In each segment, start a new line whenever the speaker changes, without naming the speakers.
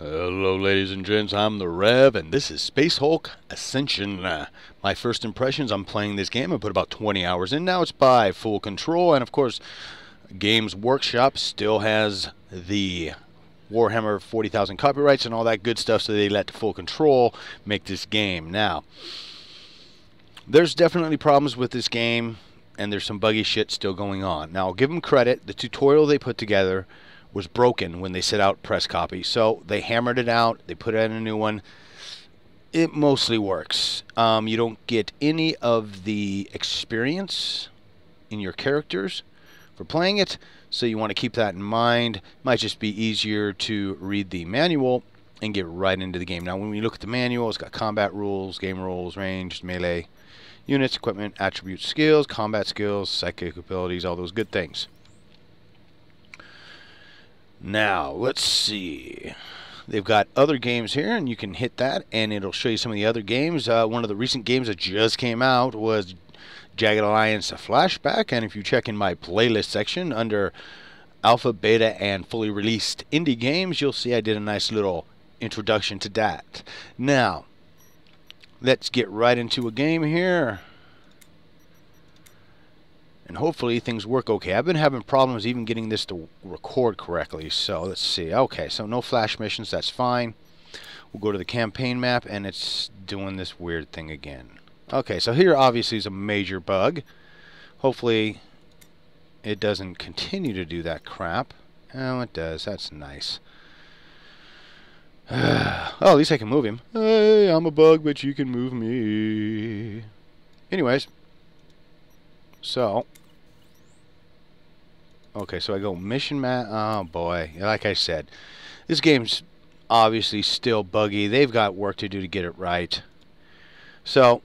Hello ladies and gents, I'm the Rev and this is Space Hulk Ascension. My first impressions, I'm playing this game. I put about 20 hours in now. It's by Full Control, and of course Games Workshop still has the Warhammer 40,000 copyrights and all that good stuff, so they let Full Control make this game. Now, there's definitely problems with this game and there's some buggy shit still going on. Now, I'll give them credit. The tutorial they put together was broken when they set out press copy, so they hammered it out, they put in a new one. It mostly works. You don't get any of the experience in your characters for playing it, so you want to keep that in mind. Might just be easier to read the manual and get right into the game. Now when we look at the manual, it's got combat rules, game rules, range, melee, units, equipment, attributes, skills, combat skills, psychic abilities, all those good things. Now, let's see. They've got other games here, and you can hit that, and it'll show you some of the other games. One of the recent games that just came out was Jagged Alliance Flashback, and if you check in my playlist section under Alpha, Beta, and Fully Released Indie Games, you'll see I did a nice little introduction to that. Now, let's get right into a game here. And hopefully things work okay. I've been having problems even getting this to record correctly. So let's see. Okay, so no flash missions. That's fine. We'll go to the campaign map, and it's doing this weird thing again. Okay, so here obviously is a major bug. Hopefully it doesn't continue to do that crap. Oh, it does. That's nice. Oh, at least I can move him. Hey, I'm a bug, but you can move me. Anyways. So, okay, so I go mission map. Oh boy, like I said, this game's obviously still buggy. They've got work to do to get it right. So,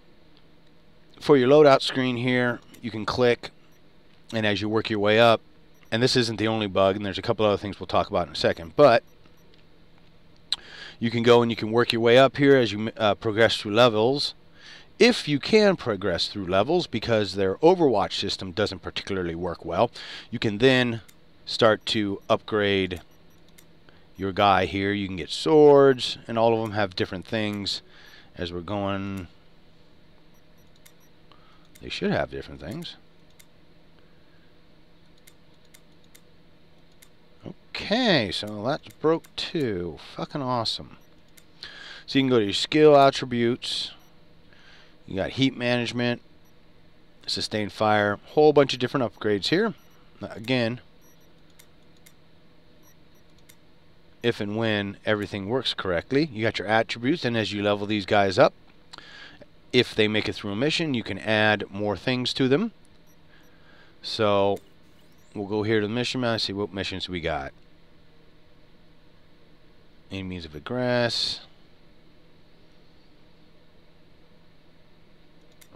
for your loadout screen here, you can click, and as you work your way up, and this isn't the only bug, and there's a couple other things we'll talk about in a second, but you can go and you can work your way up here as you progress through levels. If you can progress through levels, because their Overwatch system doesn't particularly work well, you can then start to upgrade your guy here. You can get swords, and all of them have different things as we're going. They should have different things. Okay, so that's broke too. Fucking awesome. So you can go to your skill attributes. You got heat management, sustained fire, whole bunch of different upgrades here. Again, if and when everything works correctly. You got your attributes, and as you level these guys up, if they make it through a mission, you can add more things to them. So we'll go here to the mission map and see what missions we got. Enemies of Egress.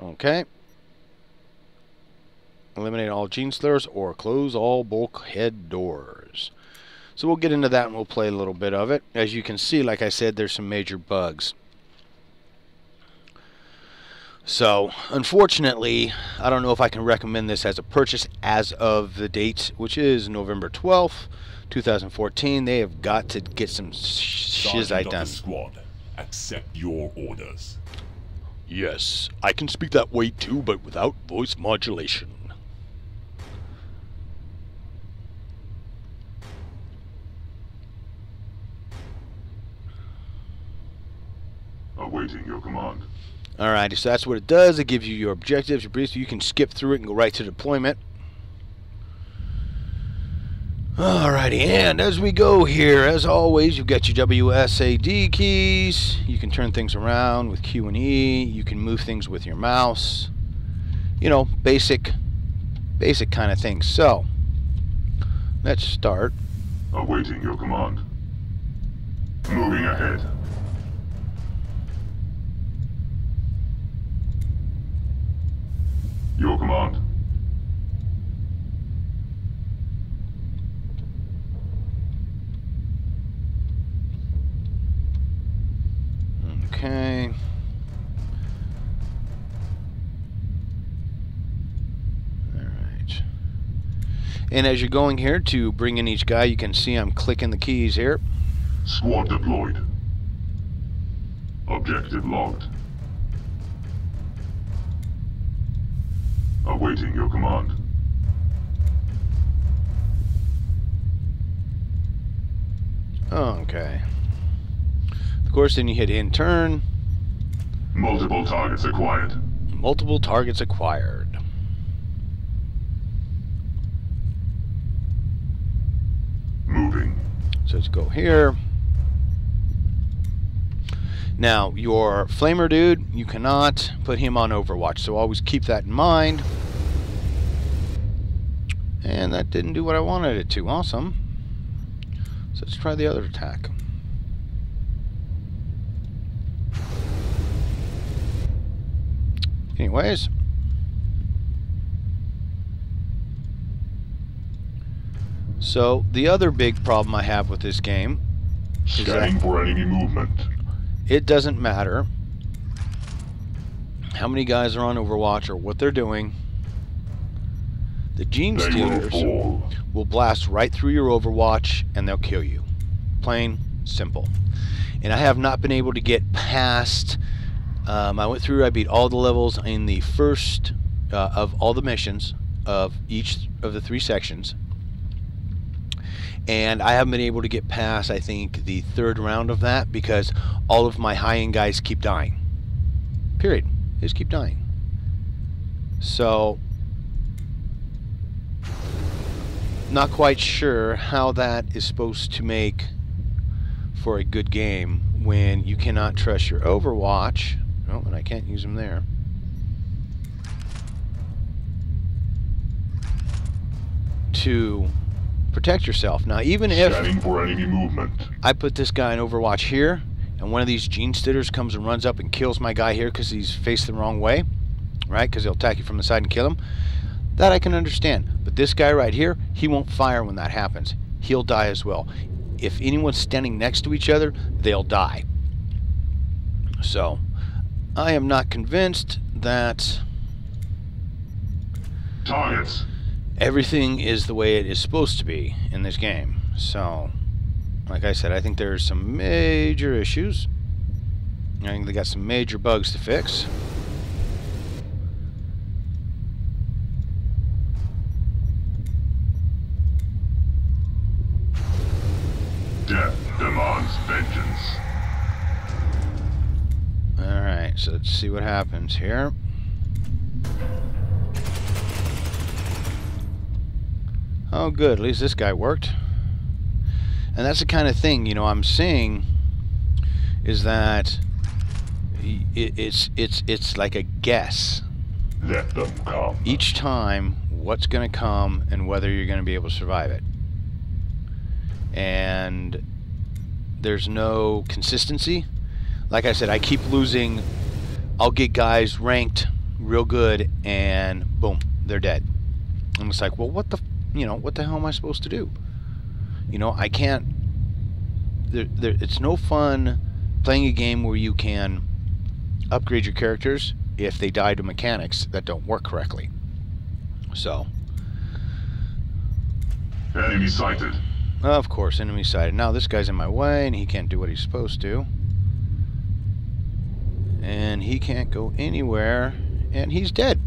Okay. Eliminate all Genestealers or close all bulkhead doors. So we'll get into that and we'll play a little bit of it. As you can see, like I said, there's some major bugs. So, unfortunately, I don't know if I can recommend this as a purchase as of the date, which is November 12th, 2014. They have got to get some shizite done.
Squad, accept your orders.
Yes, I can speak that way too, but without voice modulation.
Awaiting your command.
Alrighty, so that's what it does. It gives you your objectives, your briefs. You can skip through it and go right to deployment. Alrighty, and as we go here, as always, you've got your WSAD keys. You can turn things around with Q and E. You can move things with your mouse. You know, basic kind of things. So, let's start.
Awaiting your command. Moving ahead. Your command.
Okay. Alright. And as you're going here to bring in each guy, you can see I'm clicking the keys here.
Squad deployed. Objective logged. Awaiting your command.
Okay. Of course, then you hit in turn.
Multiple targets acquired.
Multiple targets acquired.
Moving.
So let's go here. Now, your flamer dude, you cannot put him on Overwatch, so always keep that in mind. And that didn't do what I wanted it to. Awesome. So let's try the other attack. Anyways. So, the other big problem I have with this game is
Scanning for enemy movement.
it doesn't matter how many guys are on Overwatch or what they're doing. The Genestealers will blast right through your Overwatch and they'll kill you. Plain simple. And I have not been able to get past. I beat all the levels in the first of all the missions of each of the 3 sections. And I haven't been able to get past, I think, the 3rd round of that because all of my high-end guys keep dying. Period. They just keep dying. So, not quite sure how that is supposed to make for a good game when you cannot trust your Overwatch. Oh, and I can't use them there. To protect yourself. Now, even if
for enemy movement.
I put this guy in Overwatch here, and one of these Genestealers comes and runs up and kills my guy here because he's faced the wrong way, right? Because he'll attack you from the side and kill him. That I can understand. But this guy right here, he won't fire when that happens. He'll die as well. If anyone's standing next to each other, they'll die. So, I am not convinced that
Targets.
everything is the way it is supposed to be in this game. So, like I said, I think there's some major issues. I think they got some major bugs to fix.
Death demands vengeance.
Alright, so let's see what happens here. Oh good, at least this guy worked. And that's the kind of thing, you know, I'm seeing is that it's like a guess.
Let them come.
Each time what's going to come and whether you're going to be able to survive it. And there's no consistency. Like I said, I keep losing. I'll get guys ranked real good and boom, they're dead. I'm just like, well, what the hell am I supposed to do? You know, I can't. It's no fun playing a game where you can upgrade your characters if they die to mechanics that don't work correctly. So.
Enemy sighted.
Of course, enemy sighted. Now this guy's in my way and he can't do what he's supposed to. And he can't go anywhere and he's dead.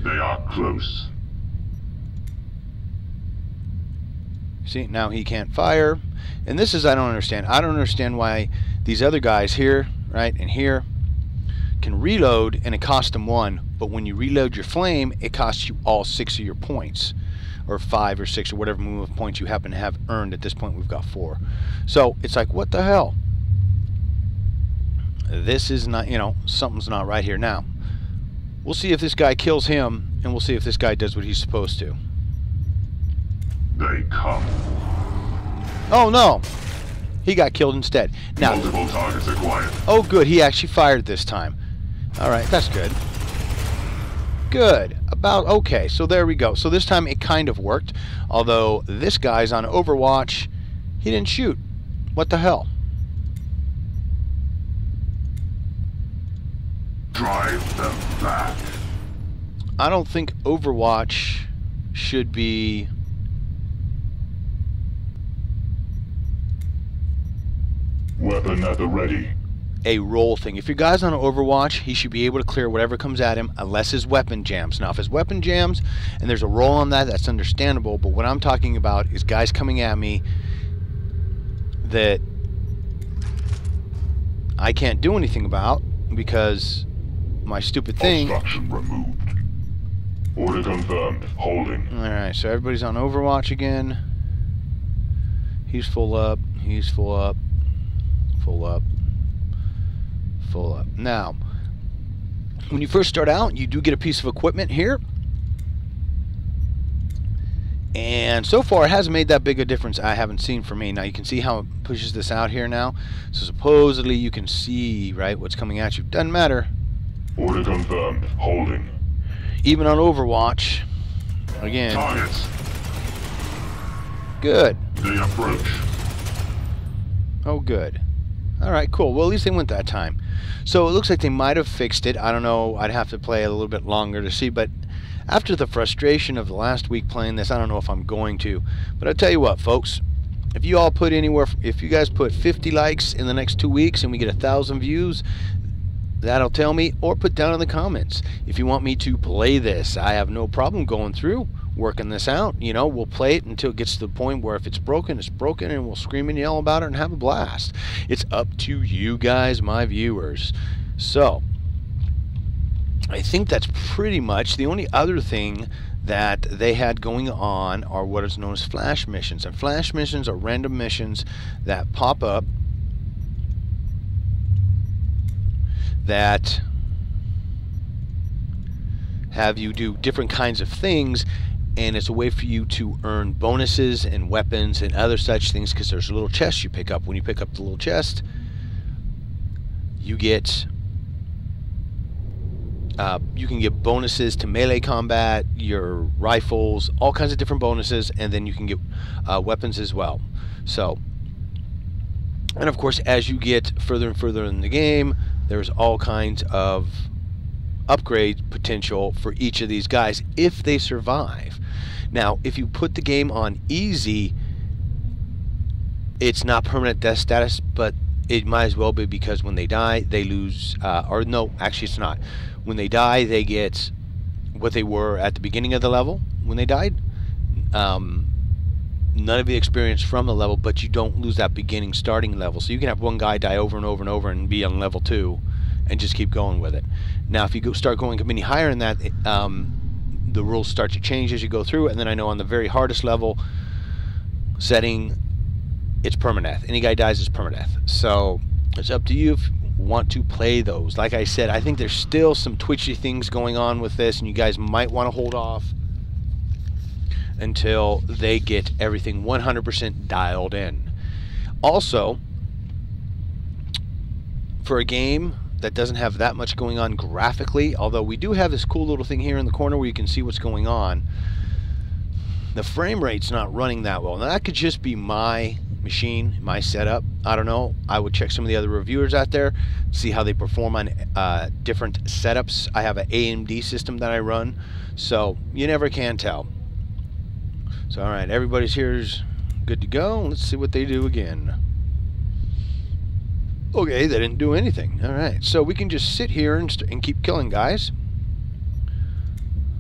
They are close.
See, now he can't fire. And this is, I don't understand. I don't understand why these other guys here, right, and here, can reload and it costs them 1. But when you reload your flame, it costs you all 6 of your points. Or 5 or 6 or whatever move of points you happen to have earned. At this point, we've got 4. So, it's like, what the hell? This is not, you know, something's not right here. Now, we'll see if this guy kills him, and we'll see if this guy does what he's supposed to.
They come.
Oh, no! He got killed instead. Now,
Multiple targets acquired.
oh, good. He actually fired this time. All right, that's good. Good. About okay. So there we go. So this time it kind of worked. Although this guy's on Overwatch, he didn't shoot. What the hell?
Drive them back.
I don't think Overwatch should be
Weapon at the ready.
A roll thing. If your guy's on Overwatch, he should be able to clear whatever comes at him unless his weapon jams. Now, if his weapon jams and there's a roll on that, that's understandable. But what I'm talking about is guys coming at me that I can't do anything about because my stupid thing.
Obstruction removed. Order confirmed. Holding.
Alright, so everybody's on Overwatch again. He's full up. He's full up. Full up. Full up. Now, when you first start out, you do get a piece of equipment here. And so far, it hasn't made that big a difference. I haven't seen for me. Now, you can see how it pushes this out here now. So supposedly, you can see, right, what's coming at you. Doesn't matter.
Order confirmed. Holding.
Even on Overwatch, again.
Targets.
Good.
They approach.
Oh, good. Alright, cool. Well, at least they went that time. So it looks like they might have fixed it. I don't know. I'd have to play a little bit longer to see. But after the frustration of the last week playing this, I don't know if I'm going to. But I'll tell you what, folks. If you all put anywhere, if you guys put 50 likes in the next 2 weeks and we get 1,000 views, that'll tell me, or put down in the comments if you want me to play this. I have no problem going through, working this out. You know, we'll play it until it gets to the point where if it's broken, and we'll scream and yell about it and have a blast. It's up to you guys, my viewers. So, I think that's pretty much the only other thing that they had going on are what is known as flash missions. And flash missions are random missions that pop up that have you do different kinds of things, and it's a way for you to earn bonuses and weapons and other such things, because there's a little chest you pick up. When you pick up the little chest, you get you can get bonuses to melee combat, your rifles, all kinds of different bonuses, and then you can get weapons as well. So, and of course, as you get further and further in the game, there's all kinds of upgrade potential for each of these guys if they survive. Now, if you put the game on easy, it's not permanent death status, but it might as well be, because when they die, they lose, or no, actually it's not. When they die, they get what they were at the beginning of the level when they died. None of the experience from the level, but you don't lose that beginning starting level. So you can have one guy die over and over and over and be on level 2 and just keep going with it. Now, if you start going any higher than that, the rules start to change as you go through. And then I know on the very hardest level setting, it's permadeath. Any guy dies is permadeath. So it's up to you if you want to play those. Like I said, I think there's still some twitchy things going on with this, and you guys might want to hold off until they get everything 100% dialed in. Also, for a game that doesn't have that much going on graphically, although we do have this cool little thing here in the corner where you can see what's going on, the frame rate's not running that well. Now, that could just be my machine, my setup. I don't know. I would check some of the other reviewers out there, see how they perform on different setups. I have an AMD system that I run, so you never can tell. So, alright, everybody's here's good to go. Let's see what they do again. Okay, they didn't do anything. Alright, so we can just sit here and keep killing guys.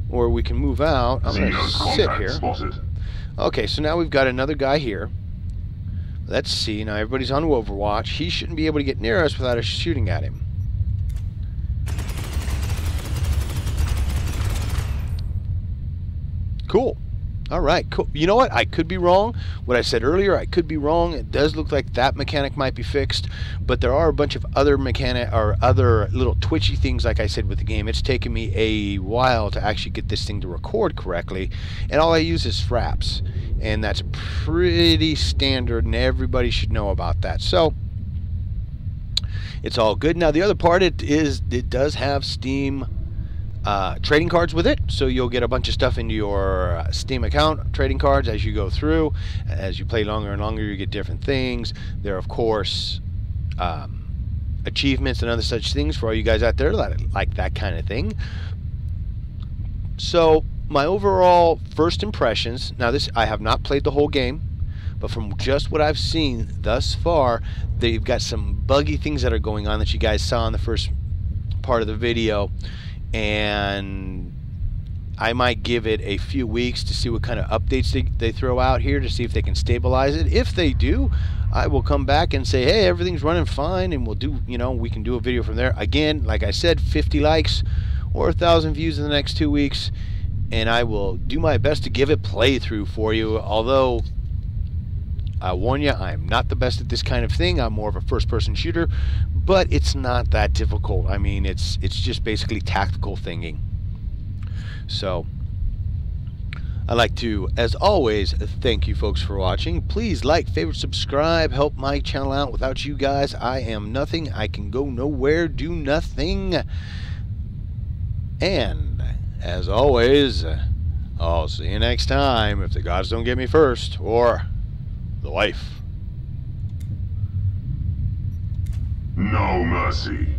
Or we can move out. I'm going to sit here.
Spotted.
Okay, so now we've got another guy here. Let's see. Now everybody's on Overwatch. He shouldn't be able to get near us without us shooting at him. Cool. Alright, cool. You know what? I could be wrong. What I said earlier, I could be wrong. It does look like that mechanic might be fixed, but there are a bunch of other other little twitchy things, like I said, with the game. It's taken me a while to actually get this thing to record correctly, and all I use is fraps, and that's pretty standard, and everybody should know about that. So it's all good. Now the other part, it does have Steam trading cards with it, so you'll get a bunch of stuff into your Steam account, trading cards, as you go through. As you play longer and longer, you get different things. There are, of course, achievements and other such things for all you guys out there that like that kind of thing. So my overall first impressions, now this, I have not played the whole game, but from just what I've seen thus far, they've got some buggy things that are going on that you guys saw in the first part of the video, and I might give it a few weeks to see what kind of updates they throw out here to see if they can stabilize it. If they do, I will come back and say, hey, everything's running fine, and we'll do, you know, we can do a video from there. Again, like I said, 50 likes or 1,000 views in the next 2 weeks, and I will do my best to give it playthrough for you. Although I warn you, I'm not the best at this kind of thing. I'm more of a first-person shooter, but it's not that difficult. I mean, it's just basically tactical thinking. So I'd like to, as always, thank you folks for watching. Please like, favorite, subscribe, help my channel out. Without you guys, I am nothing. I can go nowhere, do nothing. And as always, I'll see you next time if the gods don't get me first, or the wife.
No mercy.